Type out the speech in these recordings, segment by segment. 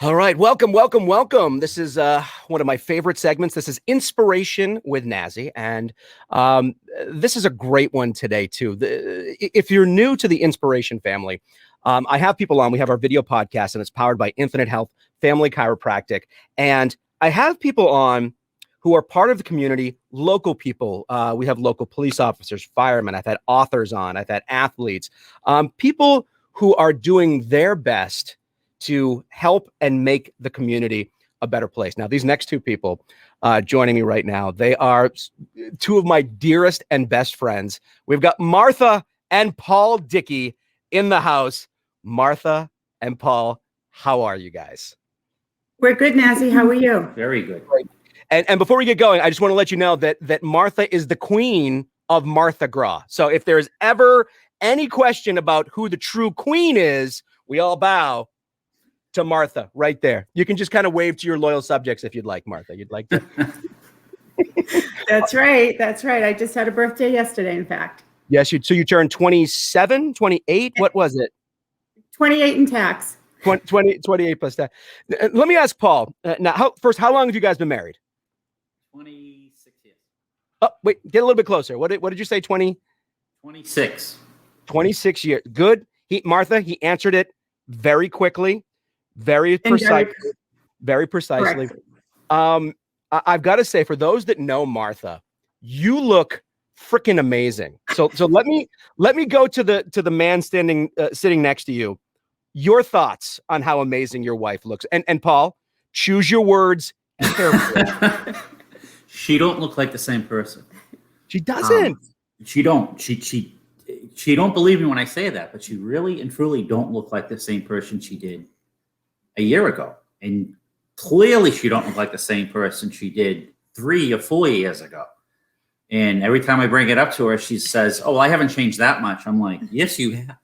All right, welcome. This is one of my favorite segments. This is Inspiration with Nazzy, and this is a great one today too. If you're new to the Inspiration family, I have people on. We have our video podcast, and it's powered by Infinite Health Family Chiropractic, and I have people on who are part of the community, local people. We have local police officers, firemen. I've had authors on. I've had athletes, people who are doing their best to help and make the community a better place. Now, these next two people joining me right now, they are two of my dearest and best friends. We've got Martha and Paul Dickey in the house. Martha and Paul, how are you guys? We're good, Nazzy. How are you? Very good. Great. And before we get going, I just want to let you know that Martha is the queen of Martha Gras. So if there's ever any question about who the true queen is, we all bow to Martha right there. You can just kind of wave to your loyal subjects if you'd like, Martha. You'd like to? That's right. That's right. I just had a birthday yesterday, in fact. Yes, so you turned 27, 28? What was it? 28 in tax. 28 plus that. Let me ask Paul. Now, how long have you guys been married? 26 years. Oh, wait, get a little bit closer. What did you say, 20? 26. 26 years. Good. Martha, he answered it very quickly. Very precisely. I've got to say, for those that know Martha, you look freaking amazing. So let me go to the man sitting next to you. Your thoughts on how amazing your wife looks, and Paul, choose your words carefully. She don't look like the same person. She doesn't. She don't. She don't believe me when I say that, but she really and truly don't look like the same person she did a year ago. And clearly she don't look like the same person she did 3 or 4 years ago. And every time I bring it up to her, she says, "Oh, I haven't changed that much." I'm like, "Yes, you have."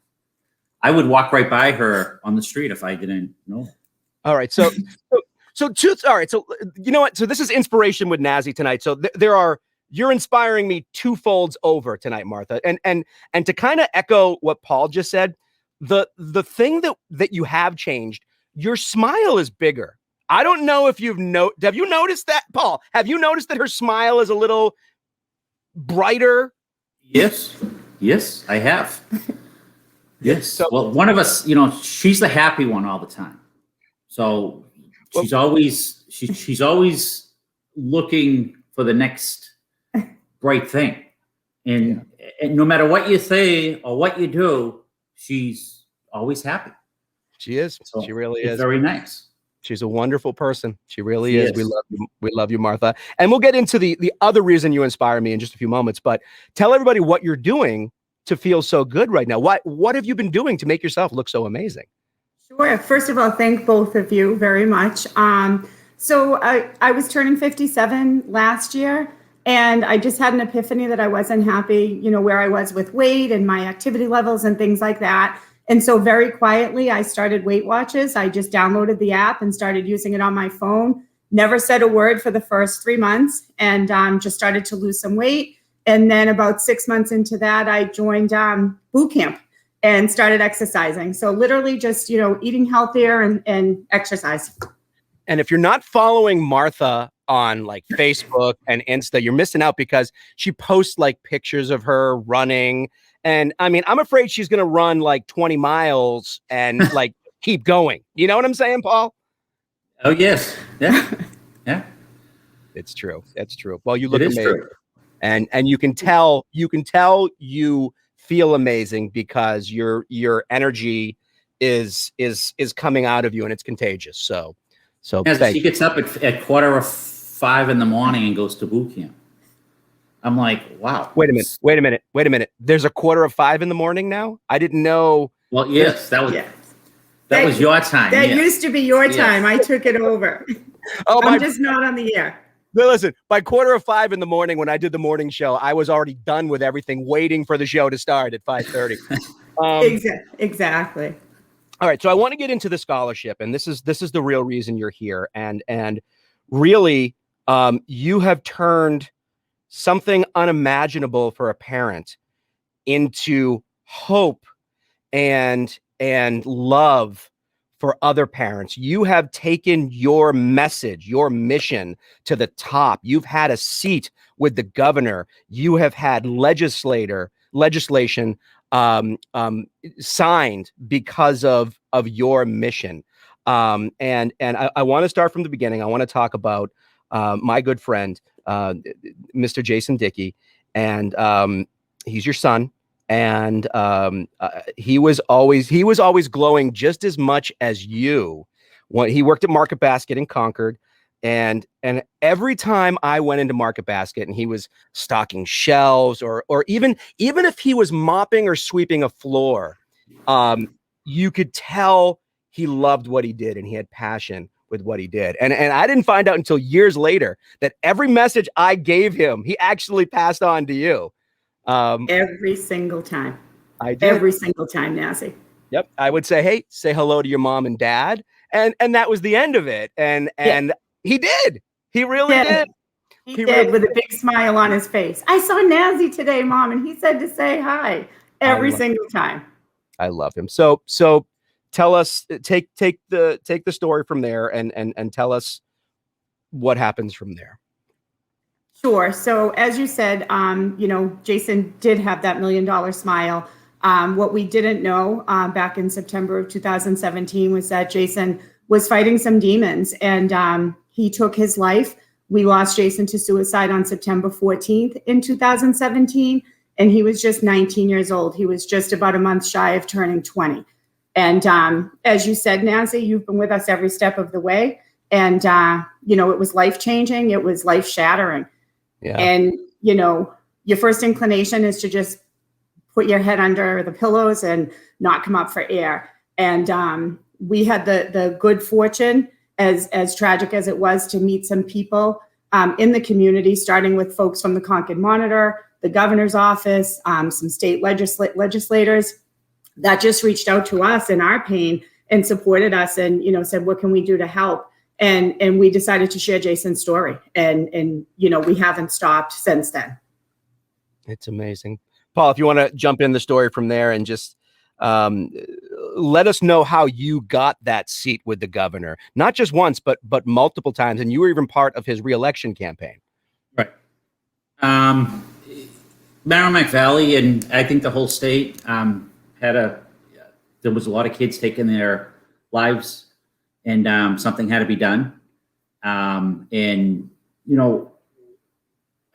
I would walk right by her on the street if I didn't know. All right. So you know what? So this is Inspiration with Nazzy tonight. So you're inspiring me twofolds over tonight, Martha. And to kind of echo what Paul just said, the thing that you have changed, your smile is bigger. I don't know if have you noticed that, Paul? Have you noticed that her smile is a little brighter? Yes, I have. Yes. So, well, one of us, she's the happy one all the time. So she's always looking for the next bright thing. And no matter what you say or what you do, she's always happy. She is. So she really is. Very nice. She's a wonderful person. She really is. We love you, Martha. And we'll get into the other reason you inspire me in just a few moments. But tell everybody what you're doing to feel so good right now. What have you been doing to make yourself look so amazing? Sure. First of all, thank both of you very much. So I was turning 57 last year, and I just had an epiphany that I wasn't happy, where I was with weight and my activity levels and things like that. And so very quietly, I started Weight Watchers. I just downloaded the app and started using it on my phone. Never said a word for the first 3 months, and just started to lose some weight. And then about 6 months into that, I joined boot camp and started exercising. So literally just, eating healthier and exercise. And if you're not following Martha on like Facebook and Insta, you're missing out, because she posts like pictures of her running. And I mean, I'm afraid she's going to run like 20 miles and like keep going. You know what I'm saying, Paul? Oh, yes. Yeah. Yeah. It's true. Well, you look amazing. True. And you can tell you feel amazing, because your energy is coming out of you, and it's contagious. So yeah, she gets up at 4:45 in the morning and goes to boot camp. I'm like, wow. Wait a minute. There's a 4:45 in the morning now? I didn't know. Well, yes, that was your time. That used to be your time. I took it over. I'm just not on the air. No, listen, by 4:45 in the morning, when I did the morning show, I was already done with everything, waiting for the show to start at 5:30. Exactly. All right, so I want to get into the scholarship, and this is the real reason you're here, and really, you have turned something unimaginable for a parent into hope and love for other parents. You have taken your message, your mission to the top. You've had a seat with the governor. You have had legislation signed because of your mission. And I want to start from the beginning. I want to talk about my good friend, Mr. Jason Dickey, and he's your son. And he was always glowing just as much as you. When he worked at Market Basket in Concord, and every time I went into Market Basket and he was stocking shelves, or even if he was mopping or sweeping a floor, you could tell he loved what he did and he had passion with what he did. And I didn't find out until years later that every message I gave him, he actually passed on to you. Every single time. I did. Every single time, Nazzy. Yep. I would say, hey, say hello to your mom and dad. And that was the end of it. And he did. He really did. He did, with a big smile on his face. I saw Nazzy today, Mom, and he said to say hi every single time. I love him. So tell us, take the story from there and tell us what happens from there. Sure. So as you said, Jason did have that $1 million smile. What we didn't know back in September of 2017 was that Jason was fighting some demons, and he took his life. We lost Jason to suicide on September 14th in 2017, and he was just 19 years old. He was just about a month shy of turning 20. And as you said, Nazzy, you've been with us every step of the way. And, it was life-changing. It was life-shattering. Yeah. And, your first inclination is to just put your head under the pillows and not come up for air. And we had the good fortune, as tragic as it was, to meet some people in the community, starting with folks from the Concord Monitor, the governor's office, some state legislators that just reached out to us in our pain and supported us and, said, what can we do to help? And we decided to share Jason's story. And we haven't stopped since then. It's amazing. Paul, if you want to jump in the story from there and just let us know how you got that seat with the governor, not just once, but multiple times. And you were even part of his reelection campaign. Right. Merrimack Valley, and I think the whole state there was a lot of kids taking their lives, and something had to be done. And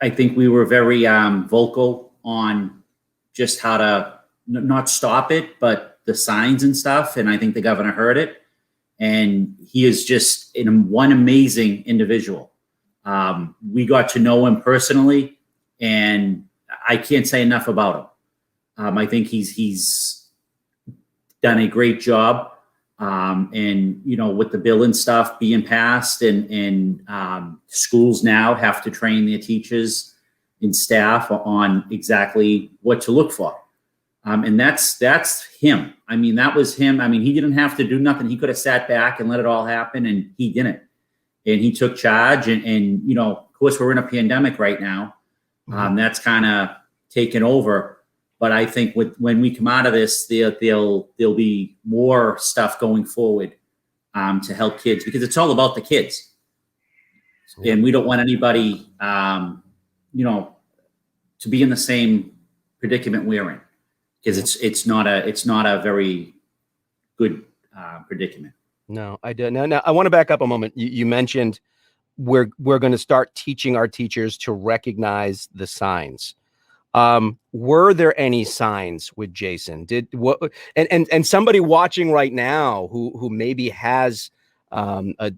I think we were very vocal on just how to not stop it, but the signs and stuff. And I think the governor heard it, and he is just one amazing individual. We got to know him personally, and I can't say enough about him. I think he's done a great job. And with the bill and stuff being passed, and schools now have to train their teachers and staff on exactly what to look for. And that's him. I mean, that was him. I mean, he didn't have to do nothing. He could have sat back and let it all happen, and he didn't. And he took charge. And of course, we're in a pandemic right now. That's kind of taken over. But I think when we come out of this, there'll be more stuff going forward to help kids, because it's all about the kids. And we don't want anybody, to be in the same predicament we're in, because it's not a very good predicament. No, I don't. Now I want to back up a moment. You mentioned we're going to start teaching our teachers to recognize the signs. Were there any signs with Jason? And somebody watching right now who maybe has a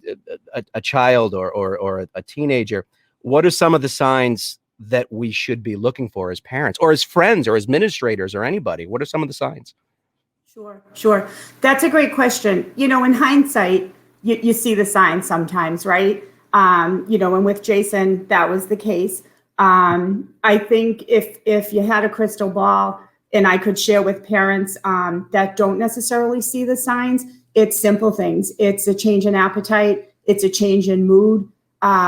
child or a teenager, what are some of the signs that we should be looking for as parents or as friends or as administrators or anybody? What are some of the signs? Sure. That's a great question. In hindsight, you see the signs sometimes, right? And with Jason, that was the case. I think if you had a crystal ball and I could share with parents that don't necessarily see the signs, it's simple things. It's a change in appetite. It's a change in mood.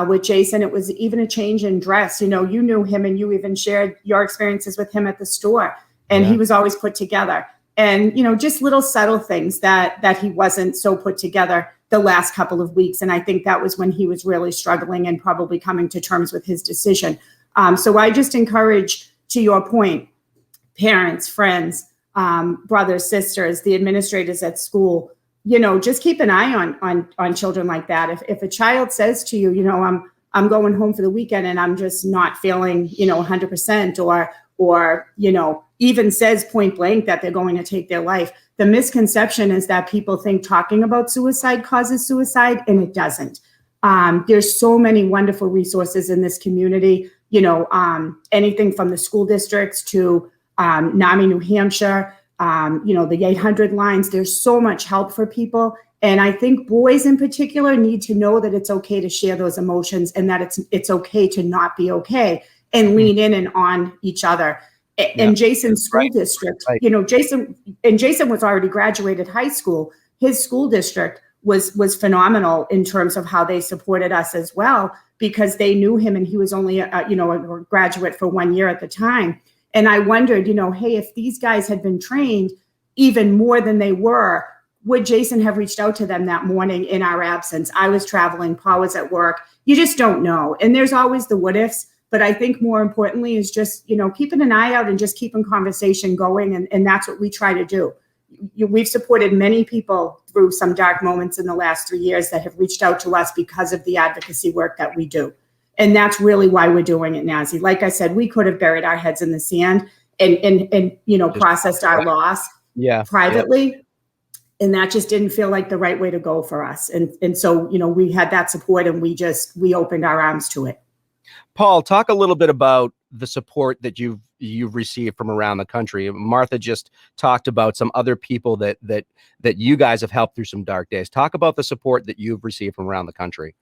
With Jason, it was even a change in dress. You knew him and you even shared your experiences with him at the store, and he was always put together. and, just little subtle things that he wasn't so put together the last couple of weeks. And I think that was when he was really struggling and probably coming to terms with his decision. So I just encourage, to your point, parents, friends, brothers, sisters, the administrators at school, just keep an eye on children like that. If a child says to you, I'm going home for the weekend and I'm just not feeling, 100%, or, even says point blank that they're going to take their life, the misconception is that people think talking about suicide causes suicide, and it doesn't. There's so many wonderful resources in this community, anything from the school districts to NAMI, New Hampshire, the 800 lines. There's so much help for people. And I think boys in particular need to know that it's okay to share those emotions, and that it's okay to not be okay, and lean in and on each other. And Jason's school district, Jason was already graduated high school. His school district was phenomenal in terms of how they supported us as well, because they knew him and he was only a graduate for 1 year at the time. And I wondered, hey, if these guys had been trained even more than they were, would Jason have reached out to them that morning in our absence? I was traveling, Paul was at work. You just don't know. And there's always the what ifs. But I think more importantly is just, keeping an eye out and just keeping conversation going. And that's what we try to do. We've supported many people through some dark moments in the last 3 years that have reached out to us because of the advocacy work that we do. And that's really why we're doing it, Nazzy. Like I said, we could have buried our heads in the sand and processed our loss privately. Yeah. And that just didn't feel like the right way to go for us. And so, we had that support, and we opened our arms to it. Paul, talk a little bit about the support that you've received from around the country. Martha just talked about some other people that you guys have helped through some dark days. Talk about the support that you've received from around the country.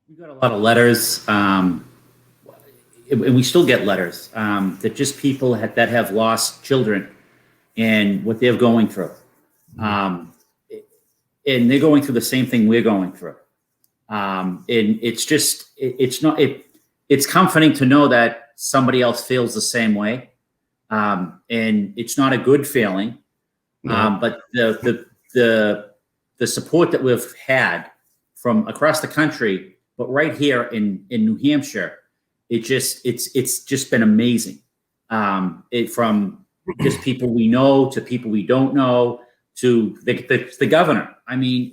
We got a lot of letters, and we still get letters that just people that have lost children and what they're going through. And they're going through the same thing we're going through. And it's comforting to know that somebody else feels the same way. And it's not a good feeling. But the support that we've had from across the country, but right here in New Hampshire, it's just been amazing. From just people we know to people we don't know to the governor. I mean,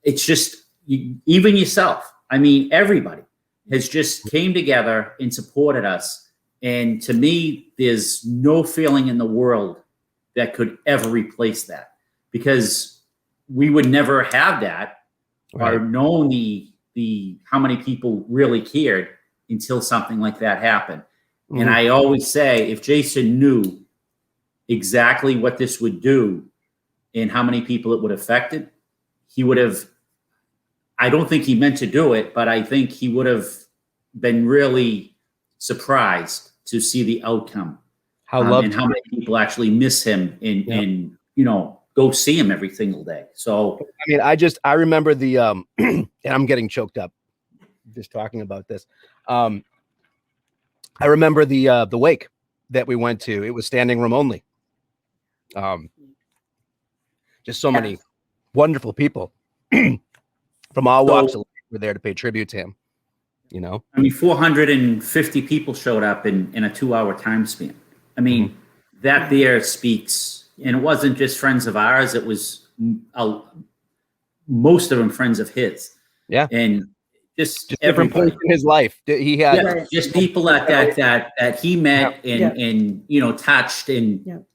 it's just even yourself. I mean, everybody has just came together and supported us. And to me, there's no feeling in the world that could ever replace that, because we would never have that or known the how many people really cared until something like that happened. Mm-hmm. And I always say, if Jason knew exactly what this would do and how many people it would have affected, he would have, I don't think he meant to do it, but I think he would have been really surprised to see the outcome. And how many people actually miss him and go see him every single day. So, I mean, I remember the, and I'm getting choked up just talking about this. I remember the wake that we went to. It was standing room only. Just so many wonderful people from all walks of life were there to pay tribute to him. I mean, 450 people showed up in a 2-hour time span. I mean, that there speaks, and it wasn't just friends of ours. It was most of them friends of his. Yeah. And just different points in his life. He had just people that he met and touched. And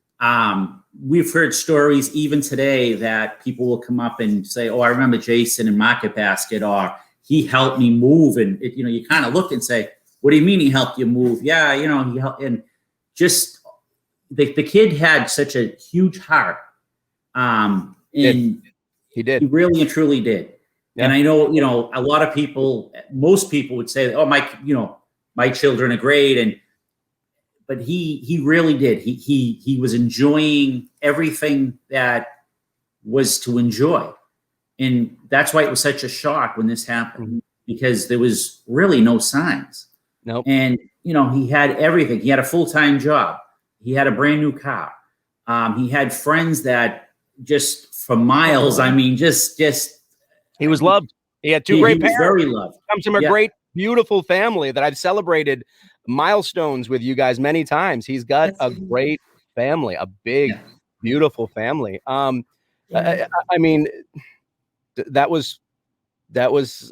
we've heard stories even today that people will come up and say, "Oh, I remember Jason in Market Basket," or "He helped me move." And you kind of look and say, "What do you mean he helped you move?" Yeah, he helped. And just the kid had such a huge heart. And he did. He really and truly did. Yeah. And I know, a lot of people, most people would say, "Oh, my children are great." But he really did. He was enjoying everything that was to enjoy. And that's why it was such a shock when this happened, because there was really no signs. Nope. And, he had everything. He had a full-time job. He had a brand new car. He had friends that just for miles. I mean, just he was loved. He had two he great was parents. very loved. Comes from a great, beautiful family that I've celebrated milestones with you guys many times. He's got a great family, a big, beautiful family. I mean, that was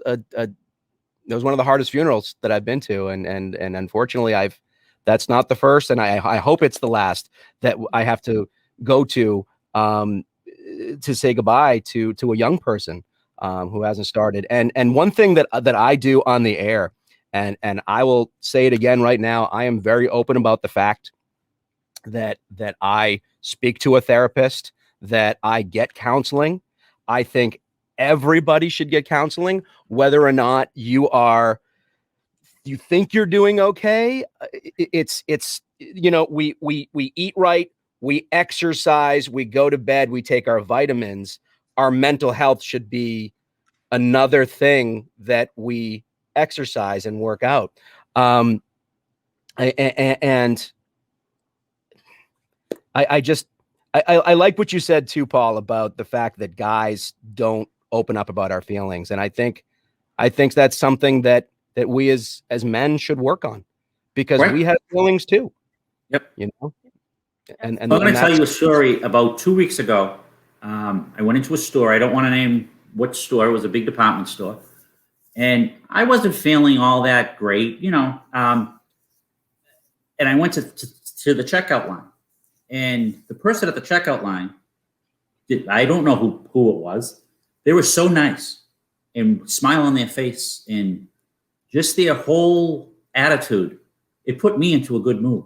one of the hardest funerals that I've been to, and unfortunately, that's not the first, and I hope it's the last that I have to go to say goodbye to a young person who hasn't started. And one thing that I do on the air, and I will say it again right now, I am very open about the fact that I speak to a therapist, that I get counseling. I think everybody should get counseling, whether or not you think you're doing okay. It's we eat right, we exercise, we go to bed, we take our vitamins. Our mental health should be another thing that we exercise and work out. And I like what you said too, Paul, about the fact that guys don't open up about our feelings. And I think that's something that we as men should work on, because we have feelings too. Yep. And I'm going to tell you a story. About 2 weeks ago, I went into a store. I don't want to name what store. It was a big department store. And I wasn't feeling all that great, and I went to the checkout line. And the person at the checkout line, I don't know who it was. They were so nice and smile on their face, and just their whole attitude, it put me into a good mood.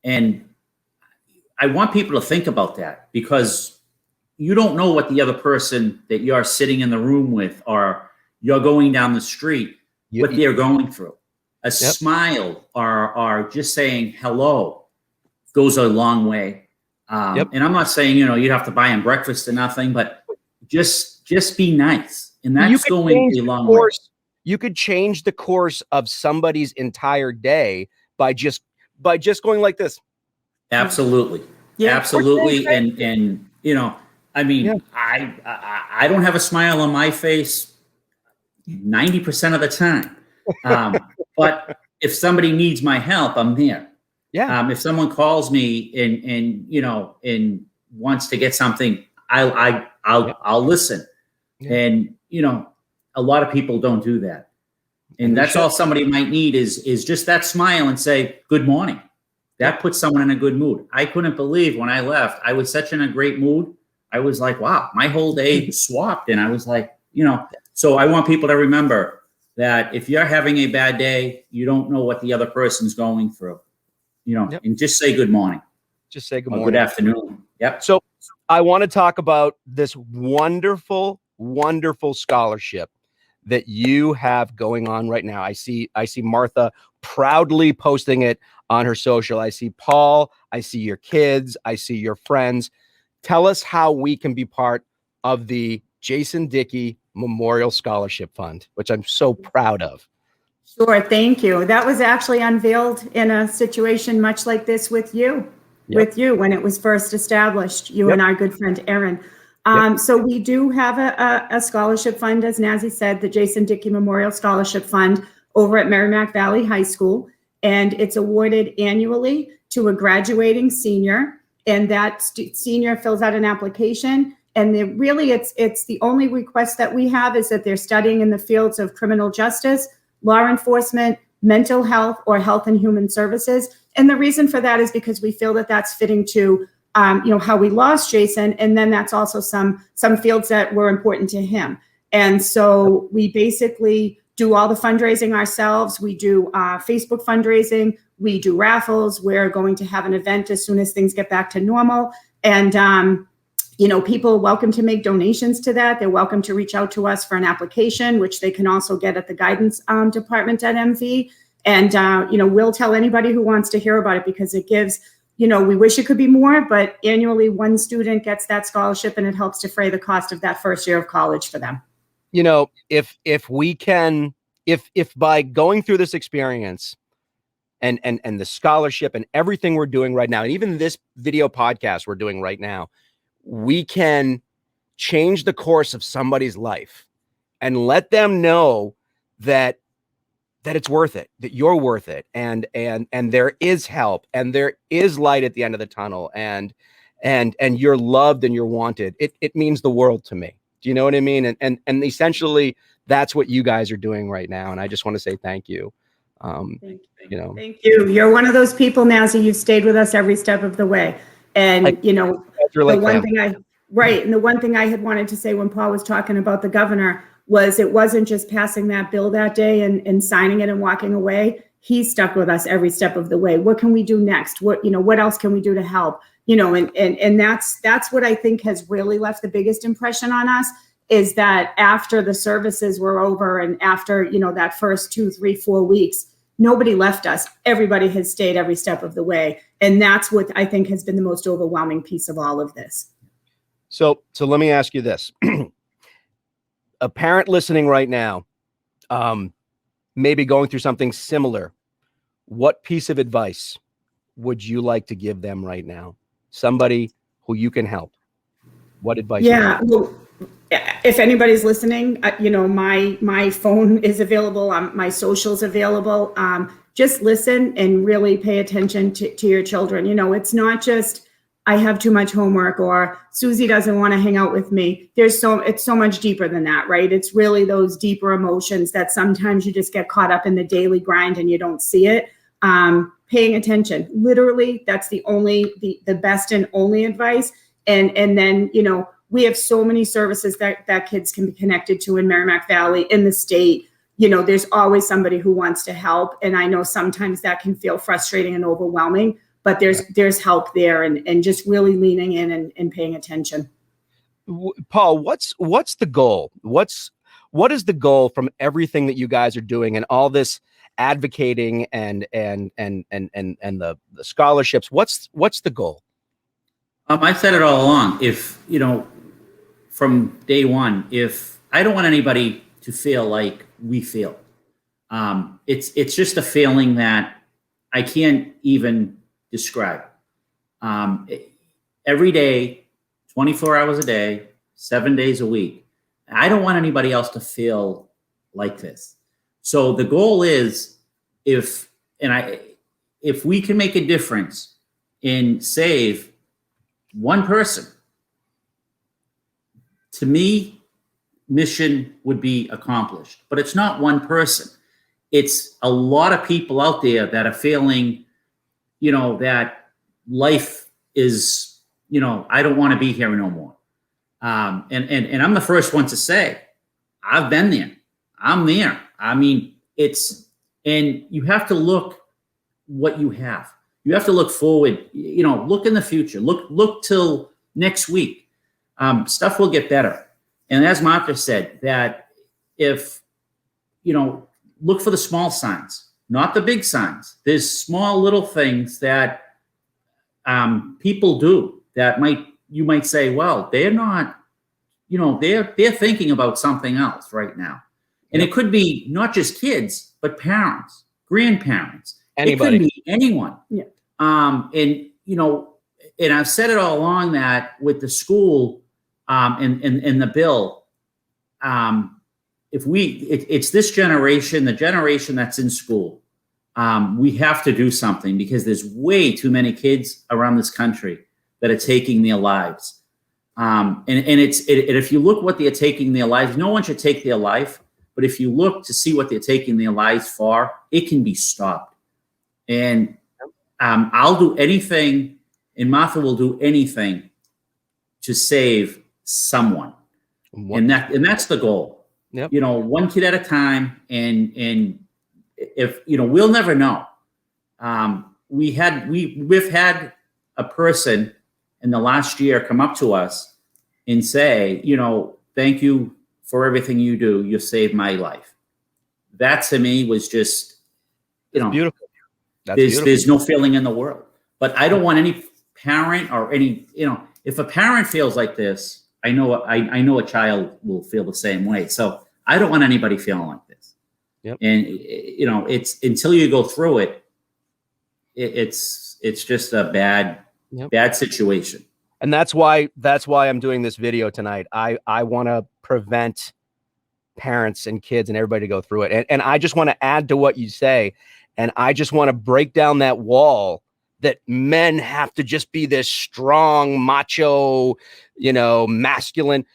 And I want people to think about that, because you don't know what the other person that you're sitting in the room with, or you're going down the street, what they're going through. A smile or just saying hello goes a long way. And I'm not saying, you have to buy them breakfast or nothing, but just be nice. And that's going a long way. You could change the course of somebody's entire day by just going like this. Absolutely. Yeah. Absolutely. And I mean, I don't have a smile on my face 90% of the time. But if somebody needs my help, I'm there. Yeah. If someone calls me and wants to get something, I'll listen. Yeah. And a lot of people don't do that. And that's all somebody might need is just that smile and say, good morning. That puts someone in a good mood. I couldn't believe when I left, I was such in a great mood. I was like, wow, my whole day swapped. And I was like, so I want people to remember that if you're having a bad day, you don't know what the other person's going through, and just say good morning. Just say good morning. Good afternoon. Yep. So I want to talk about this wonderful, wonderful scholarship that you have going on right now. I see Martha proudly posting it on her social. I see Paul, I see your kids, I see your friends. Tell us how we can be part of the Jason Dickey Memorial Scholarship Fund, which I'm so proud of. Sure, thank you. That was actually unveiled in a situation much like this with you, when it was first established, you and our good friend Erin. So we do have a scholarship fund, as Nazzy said, the Jason Dickey Memorial Scholarship Fund over at Merrimack Valley High School. And it's awarded annually to a graduating senior. And that senior fills out an application. And it's the only request that we have is that they're studying in the fields of criminal justice, law enforcement, mental health, or health and human services. And the reason for that is because we feel that that's fitting to how we lost Jason. And then that's also some fields that were important to him. And so we basically do all the fundraising ourselves. We do Facebook fundraising. We do raffles. We're going to have an event as soon as things get back to normal. And, people are welcome to make donations to that. They're welcome to reach out to us for an application, which they can also get at the guidance department at MV. And, we'll tell anybody who wants to hear about it, because it gives, we wish it could be more, but annually one student gets that scholarship, and it helps defray the cost of that first year of college for them. If we can, if by going through this experience, and the scholarship and everything we're doing right now, and even this video podcast we're doing right now, we can change the course of somebody's life and let them know that it's worth it, that you're worth it, and there is help, and there is light at the end of the tunnel, and you're loved and you're wanted. It means the world to me. Do you know what I mean? And essentially that's what you guys are doing right now, and I just want to say thank you. Thank you know, Thank you. You're one of those people, Nazzy. You've stayed with us every step of the way. And, you know, the one thing and the one thing I had wanted to say when Paul was talking about the governor was it wasn't just passing that bill that day and signing it and walking away. He stuck with us every step of the way. What can we do next? What else can we do to help? And that's what I think has really left the biggest impression on us, is that after the services were over and after, that first 2, 3, 4 weeks, nobody left us. Everybody has stayed every step of the way. And that's what I think has been the most overwhelming piece of all of this. So let me ask you this. A parent listening right now, maybe going through something similar, what piece of advice would you like to give them right now? Somebody who you can help. What advice? Yeah. Well, if anybody's listening, my phone is available. My social's available. Just listen and really pay attention to your children. It's not just, I have too much homework, or Susie doesn't want to hang out with me. It's so much deeper than that, right? It's really those deeper emotions that sometimes you just get caught up in the daily grind and you don't see it. Paying attention, literally, that's the best and only advice. And then, we have so many services that kids can be connected to in Merrimack Valley, in the state. There's always somebody who wants to help. And I know sometimes that can feel frustrating and overwhelming, but there's help there, and just really leaning in and paying attention. Paul, what's the goal? What is the goal from everything that you guys are doing and all this advocating and the scholarships? What's the goal? I said it all along. If, from day one, if I don't want anybody to feel like we feel, it's just a feeling that I can't even describe. Every day, 24 hours a day, 7 days a week, I don't want anybody else to feel like this. So the goal is, if we can make a difference in save one person, to me, mission would be accomplished. But it's not one person. It's a lot of people out there that are feeling, that life is, I don't want to be here no more. And I'm the first one to say, I've been there. I'm there. I mean, and you have to look what you have. You have to look forward, look in the future, look till next week. Stuff will get better. And as Martha said, that if, look for the small signs, not the big signs. There's small little things that people do that you might say, well, they're not, they're thinking about something else right now. And it could be not just kids, but parents, grandparents. Anybody. It could be anyone. Yeah. And I've said it all along that with the school and the bill, it's this generation, the generation that's in school, we have to do something, because there's way too many kids around this country that are taking their lives. And if you look what they're taking their lives, no one should take their life, but if you look to see what they're taking their lives for, it can be stopped. And I'll do anything, and Martha will do anything to save someone. And that's the goal. Yep. One kid at a time. And if, we'll never know. We've had a person in the last year come up to us and say, thank you for everything you do. You saved my life. That to me was just, beautiful. There's no feeling in the world. But I don't want any parent or any, if a parent feels like this, I know a child will feel the same way. So I don't want anybody feeling like this. Yep. And it's until you go through it, it's just a bad situation. And that's why I'm doing this video tonight. I want to prevent parents and kids and everybody to go through it. And I just want to add to what you say. And I just want to break down that wall that men have to just be this strong, macho, masculine.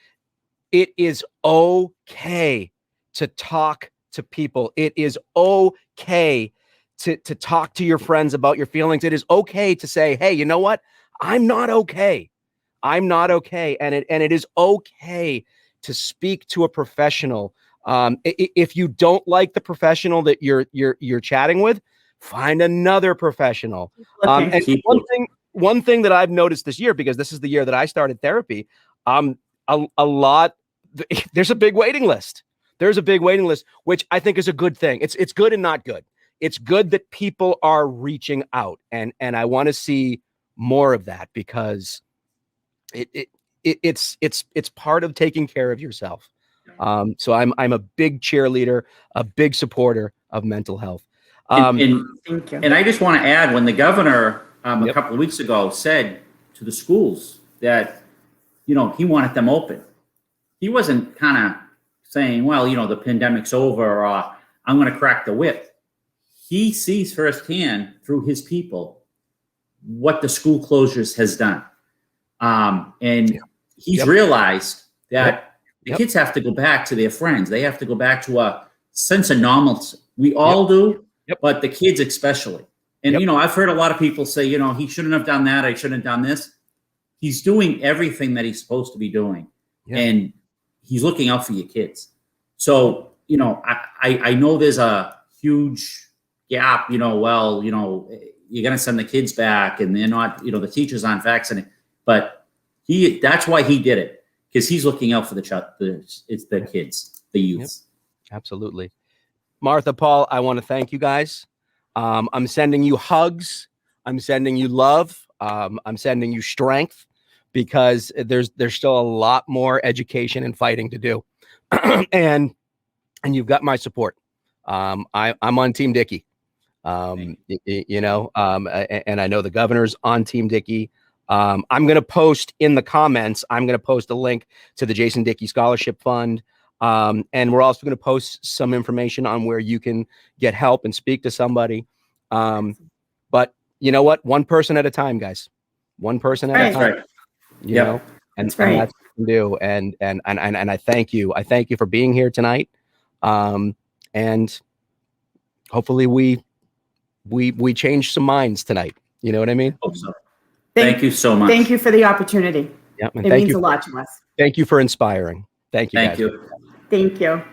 It is okay to talk to people. It is okay to talk to your friends about your feelings. It is okay to say, hey, you know what? I'm not okay. I'm not okay. And it is okay to speak to a professional. If you don't like the professional that you're chatting with, find another professional. And one thing that I've noticed this year, because this is the year that I started therapy, there's a big waiting list. There's a big waiting list, which I think is a good thing. It's good and not good. It's good that people are reaching out, and I want to see more of that, because it's part of taking care of yourself. So I'm a big cheerleader, a big supporter of mental health. Thank you. And I just want to add, when the governor a couple of weeks ago said to the schools that, he wanted them open, he wasn't kind of saying, well, the pandemic's over, or I'm going to crack the whip. He sees firsthand through his people what the school closures has done. And he's realized that the kids have to go back to their friends. They have to go back to a sense of normalcy. We all do, but the kids especially. And, I've heard a lot of people say, he shouldn't have done that. I shouldn't have done this. He's doing everything that he's supposed to be doing. And he's looking out for your kids. So, I know there's a huge gap, you're going to send the kids back and they're not, the teachers aren't vaccinated, but that's why he did it, because he's looking out for the kids, the youth. Absolutely. Martha, Paul, I want to thank you guys. I'm sending you hugs. I'm sending you love. I'm sending you strength, because there's still a lot more education and fighting to do. and you've got my support. I'm on Team Dickey. And I know the governor's on Team Dickey. I'm going to post in the comments, I'm going to post a link to the Jason Dickey Scholarship Fund. And we're also going to post some information on where you can get help and speak to somebody. But you know what? One person at a time, guys. One person at a time. You know, and that's what you can do. And I thank you. I thank you for being here tonight. And hopefully we change some minds tonight. You know what I mean? Hope so. Thank you so much. Thank you for the opportunity. It means a lot to us. Thank you for inspiring. Thank you. Thank guys. you. Thank you.